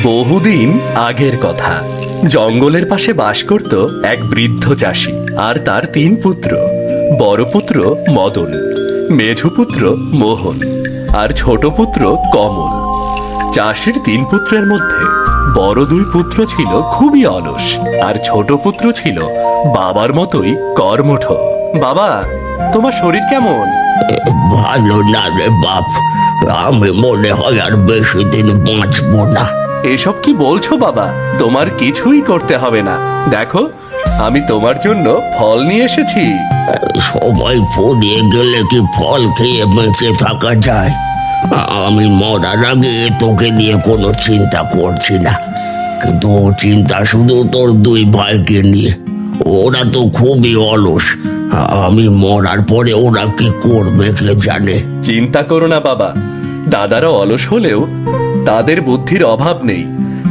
বহুদিন আগের কথা। জঙ্গলের পাশে বাস করত এক বৃদ্ধ চাষী আর তার তিন পুত্র। বড় পুত্র মদন, মেঝো পুত্র মোহন আর ছোট পুত্র কমল। চাষীর তিন পুত্রের মধ্যে বড় দুই পুত্র ছিল খুবই অলস, আর ছোট পুত্র ছিল বাবার মতোই কর্মঠ। বাবা, তোমার শরীর কেমন? ভালো না রে বাপ, আমি মনে হয় আর বেশি দিন বাঁচবো না। এসব কি বলছো বাবা? তোমার কিছুই করতে হবে না। দেখো, আমি তোমার জন্য ফল নিয়ে এসেছি। সবাই পড়িয়ে গেলে কি ফল খেয়ে বেঁচে থাকা যায়? আমি মরার আগে তোকে নিয়ে কোনো চিন্তা করছি না, কিন্তু চিন্তা শুধু তোর দুই ভাইকে নিয়ে। ওরা তো খুবই অলস, আমি মরার পরে ওরা কি করবে কে জানে। চিন্তা করো না বাবা, দাদারা অলস হলেও তাদের বুদ্ধির অভাব নেই।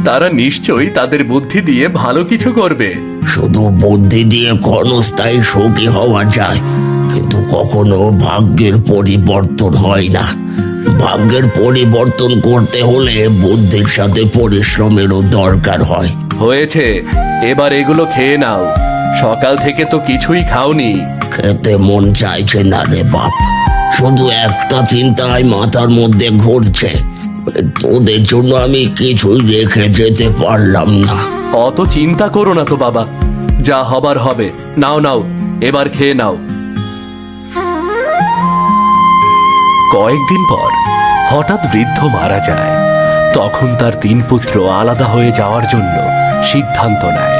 তারা নিশ্চয়ই তাদের বুদ্ধি দিয়ে ভালো কিছু করবে। শুধু বুদ্ধি দিয়ে ক্ষণস্থায়ী সুখী হওয়া যায়, কিন্তু কখনো ভাগ্যের পরিবর্তন হয় না। ভাগ্যের পরিবর্তন করতে হলে বুদ্ধির সাথে পরিশ্রমেরও দরকার হয়। হয়েছে, এবার এগুলো খেয়ে নাও। সকাল থেকে তো কিছুই খাওনি। খেতে মন চাইছে না রে বাপ, শুধু একটা চিন্তায় মাথার মধ্যে ঘুরছে। তোদের জন্য আমি কিছুই রেখে যেতে পারলাম না। অত চিন্তা করো না তো বাবা, যা হবার হবে। নাও নাও, এবার খেয়ে নাও। কয়েকদিন পর হঠাৎ বৃদ্ধ মারা যায়। তখন তার তিন পুত্র আলাদা হয়ে যাওয়ার জন্য সিদ্ধান্ত নেয়।